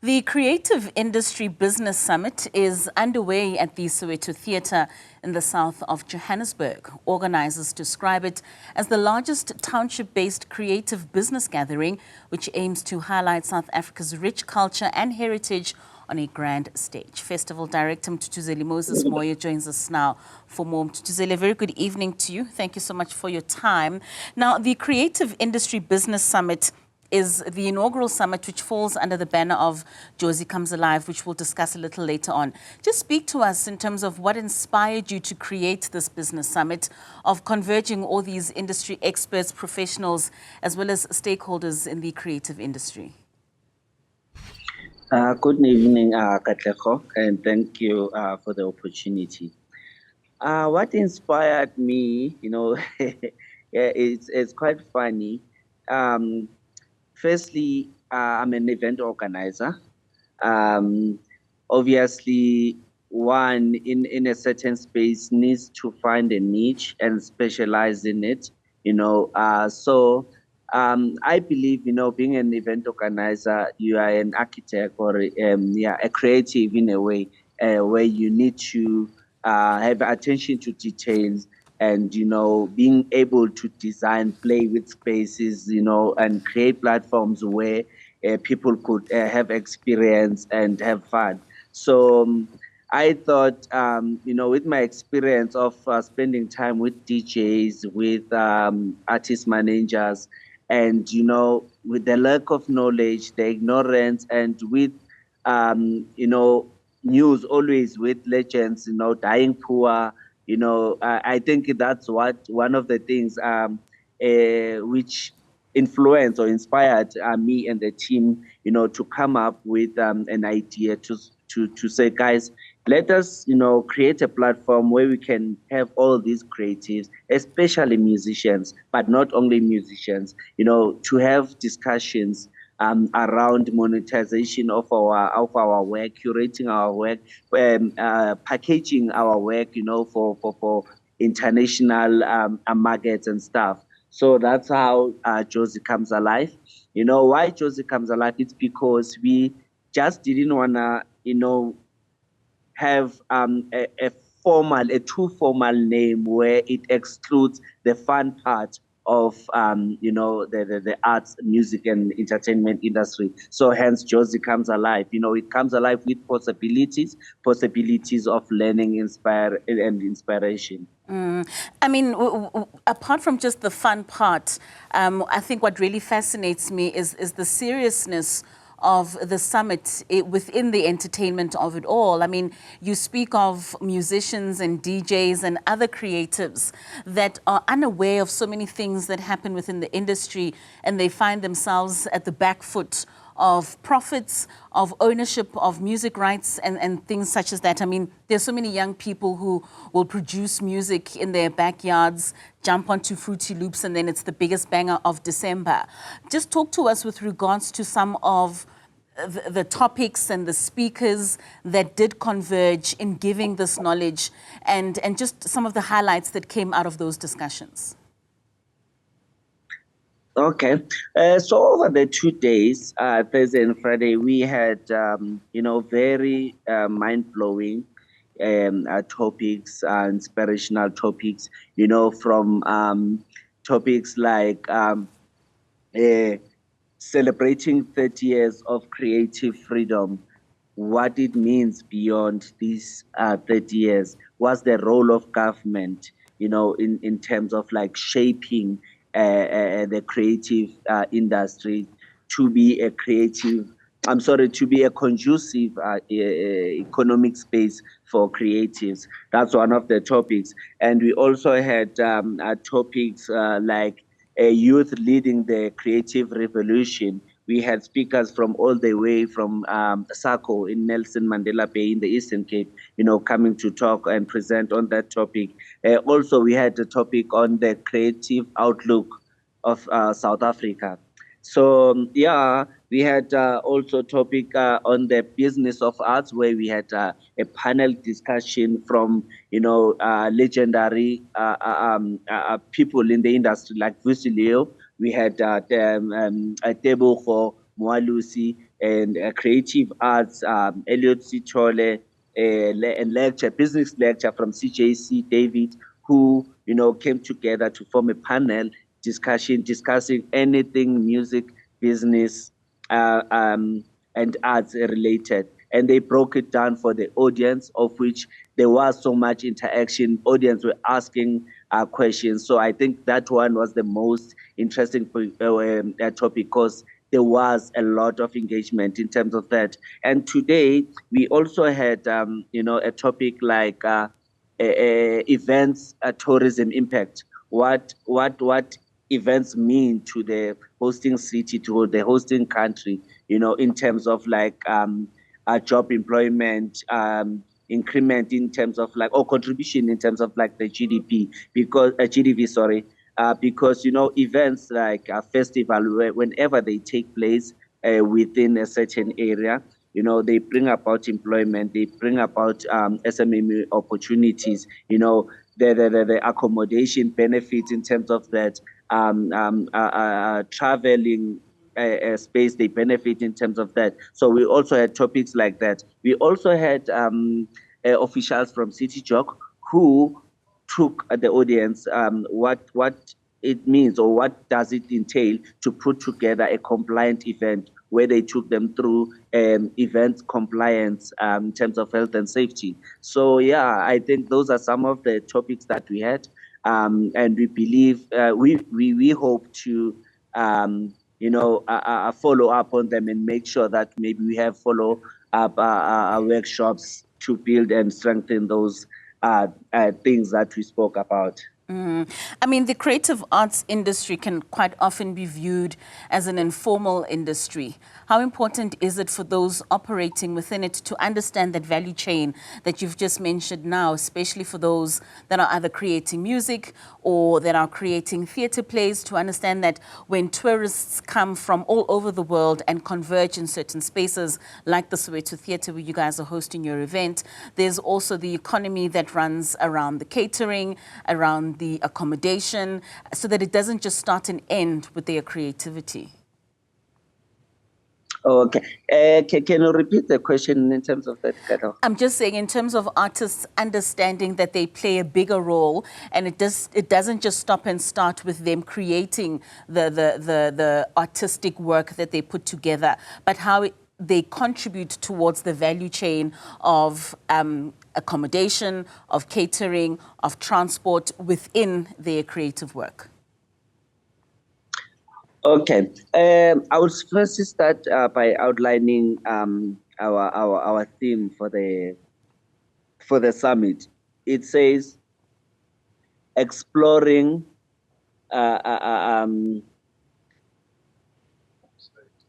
The Creative Industry Business Summit is underway at the Soweto Theatre in the south of Johannesburg. Organisers describe it as the largest township-based creative business gathering, which aims to highlight South Africa's rich culture and heritage on a grand stage. Festival Director Mthuthuzeli Moses Moyo joins us now for more. Mthuthuzeli, a very good evening to you. Thank you so much for your time. Now, the Creative Industry Business Summit is the inaugural summit which falls under the banner of Jozi Comes Alive, which we'll discuss a little later on. Just speak to us in terms of what inspired you to create this business summit, of converging all these industry experts, professionals, as well as stakeholders in the creative industry. Good evening, Katlego, and thank you for the opportunity. What inspired me, it's quite funny. Firstly, I'm an event organizer. Obviously, one in a certain space needs to find a niche and specialize in it. I believe, being an event organizer, you are an architect or a creative in a way, where you need to have attention to details and, being able to design, play with spaces, and create platforms where people could have experience and have fun. So I thought, with my experience of spending time with DJs, with artist managers, and, with the lack of knowledge, the ignorance, and with, news always with legends, dying poor, I think that's one of the things which influenced or inspired me and the team, to come up with an idea to say, guys, let us, create a platform where we can have all these creatives, especially musicians, but not only musicians, to have discussions around monetization of our work, curating our work, packaging our work, for international markets and stuff. So that's how Jozi Comes Alive. Why Jozi Comes Alive? It's because we just didn't wanna, have a too formal name where it excludes the fun part of the arts, music, and entertainment industry. So hence Jozi Comes Alive. It comes alive with possibilities of learning, and inspiration. I mean, apart from just the fun part, I think what really fascinates me is the seriousness of the summit within the entertainment of it all. I mean, you speak of musicians and DJs and other creatives that are unaware of so many things that happen within the industry, and they find themselves at the back foot of profits, of ownership of music rights and things such as that. I mean, there's so many young people who will produce music in their backyards, jump onto Fruity Loops, and then it's the biggest banger of December. Just talk to us with regards to some of the topics and the speakers that did converge in giving this knowledge, and just some of the highlights that came out of those discussions. Okay. So over the 2 days, Thursday and Friday, we had, very mind-blowing topics, inspirational topics, from topics like celebrating 30 years of creative freedom, what it means beyond these 30 years, what's the role of government, in terms of like shaping the creative industry to be a conducive economic space for creatives. That's one of the topics. And we also had topics like youth leading the creative revolution. We had speakers from all the way from Sako in Nelson Mandela Bay in the Eastern Cape, coming to talk and present on that topic. Also, we had a topic on the creative outlook of South Africa. So, we had also a topic on the business of arts, where we had a panel discussion from, legendary people in the industry like Vusi Leo. We had Tebogo Mwalusi, and creative arts, Elliot Sitole, and lecture, business lecture from CJC, David, who, came together to form a panel discussing anything music, business, and arts related. And they broke it down for the audience, of which there was so much interaction. Audience were asking questions. So I think that one was the most interesting topic, because there was a lot of engagement in terms of that. And today we also had, a topic like events, tourism impact. What events mean to the hosting city, to the hosting country, in terms of like job employment, increment in terms of like, or contribution in terms of like the GDP, because GDP, sorry, because events like a festival, whenever they take place within a certain area, they bring about employment, they bring about SME opportunities, the accommodation benefits in terms of that, traveling space, they benefit in terms of that. So we also had topics like that. We also had officials from City Jog who took the audience what it means, or what does it entail to put together a compliant event, where they took them through event compliance in terms of health and safety. So yeah, I think those are some of the topics that we had, and we believe we hope to follow up on them and make sure that maybe we have follow up workshops to build and strengthen those things that we spoke about. I mean, the creative arts industry can quite often be viewed as an informal industry. How important is it for those operating within it to understand that value chain that you've just mentioned now, especially for those that are either creating music or that are creating theatre plays, to understand that when tourists come from all over the world and converge in certain spaces like the Soweto Theatre, where you guys are hosting your event, there's also the economy that runs around the catering, around the accommodation, so that it doesn't just start and end with their creativity. Okay. Can you repeat the question in terms of that, Kato? I'm just saying, in terms of artists understanding that they play a bigger role, and it doesn't just stop and start with them creating the artistic work that they put together, but how they contribute towards the value chain of accommodation, of catering, of transport within their creative work. Okay, I will first start by outlining our theme for the summit. It says exploring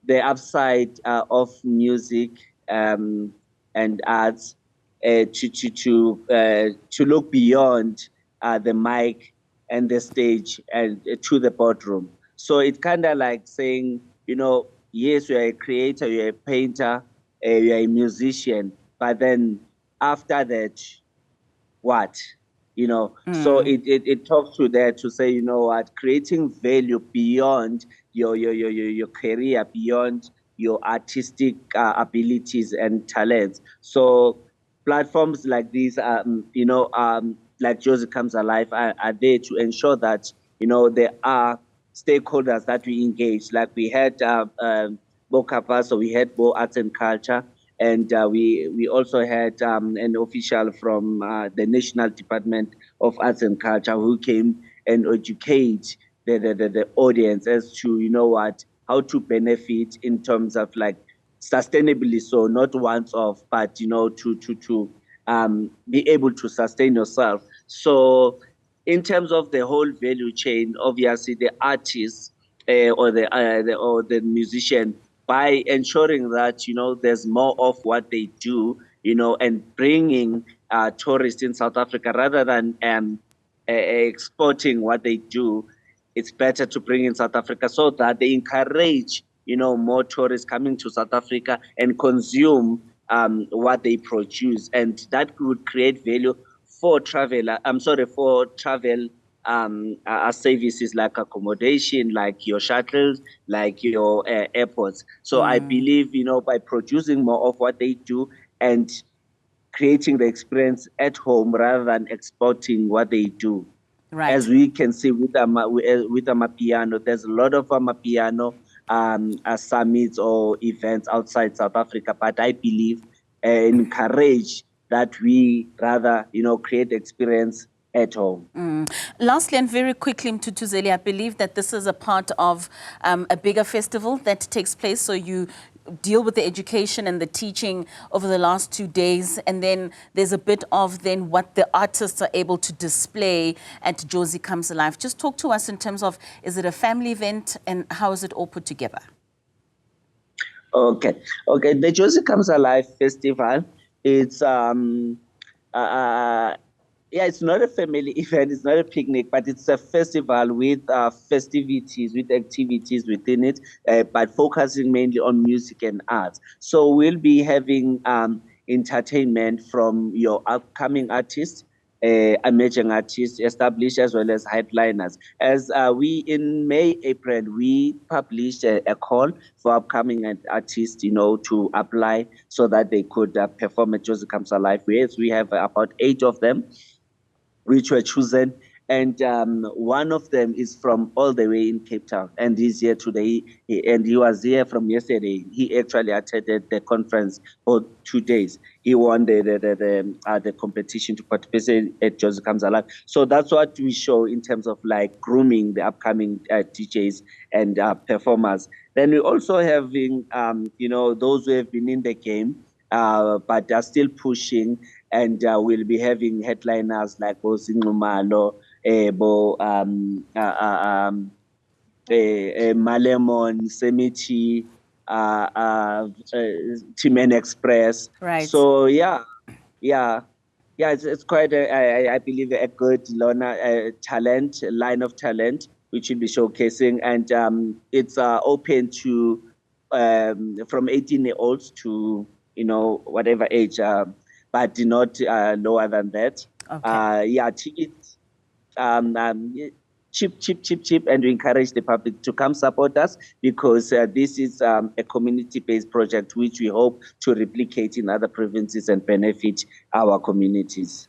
the upside of music and arts, to look beyond the mic and the stage and to the boardroom. So it's kind of like saying, yes, you're a creator, you're a painter, you're a musician, but then after that, what? So it talks to that to say, what, creating value beyond your career, beyond your artistic abilities and talents. So platforms like these, like Josie Comes Alive, are there to ensure that, there are stakeholders that we engage. Like we had Bokapa, so we had Bo Arts and Culture, and we also had an official from the National Department of Arts and Culture who came and educate the audience as to, how to benefit in terms of like sustainably, so not once off, but to be able to sustain yourself. So in terms of the whole value chain, obviously the artist or the musician, by ensuring that there's more of what they do, and bringing tourists in South Africa rather than exporting what they do, it's better to bring in South Africa so that they encourage more tourists coming to South Africa and consume what they produce, and that would create value for travel services like accommodation, like your shuttles, like your airports. So I believe, by producing more of what they do and creating the experience at home rather than exporting what they do. Right. As we can see with Amapiano, there's a lot of Amapiano summits or events outside South Africa, but I believe encourage that we rather, create experience at home. Lastly, and very quickly, Mthuthuzeli, I believe that this is a part of a bigger festival that takes place. So you deal with the education and the teaching over the last 2 days, and then there's a bit of then what the artists are able to display at Jozi Comes Alive. Just talk to us in terms of, is it a family event and how is it all put together? Okay. The Jozi Comes Alive Festival, it's it's not a family event, it's not a picnic, but it's a festival with festivities, with activities within it, but focusing mainly on music and arts. So we'll be having entertainment from your upcoming artists, emerging artists, established as well as headliners. As we in May, April, we published a call for upcoming artists, to apply so that they could perform at Jozi Comes Alive. Yes, we have about 8 of them which were chosen. And one of them is from all the way in Cape Town, and he's here today. And he was here from yesterday. He actually attended the conference for 2 days. He won the competition to participate at Jozi Comes Alive. So that's what we show in terms of like grooming the upcoming DJs and performers. Then we're also having, those who have been in the game, but are still pushing, and we'll be having headliners like Bo Singumalo, Malemon, Semiti, Timen Express. Right. So it's quite I believe a good line of talent which will be showcasing, and it's open to from 18-year-olds to whatever age, but not lower than that. Okay. Tickets, cheap, and we encourage the public to come support us, because this is a community-based project which we hope to replicate in other provinces and benefit our communities.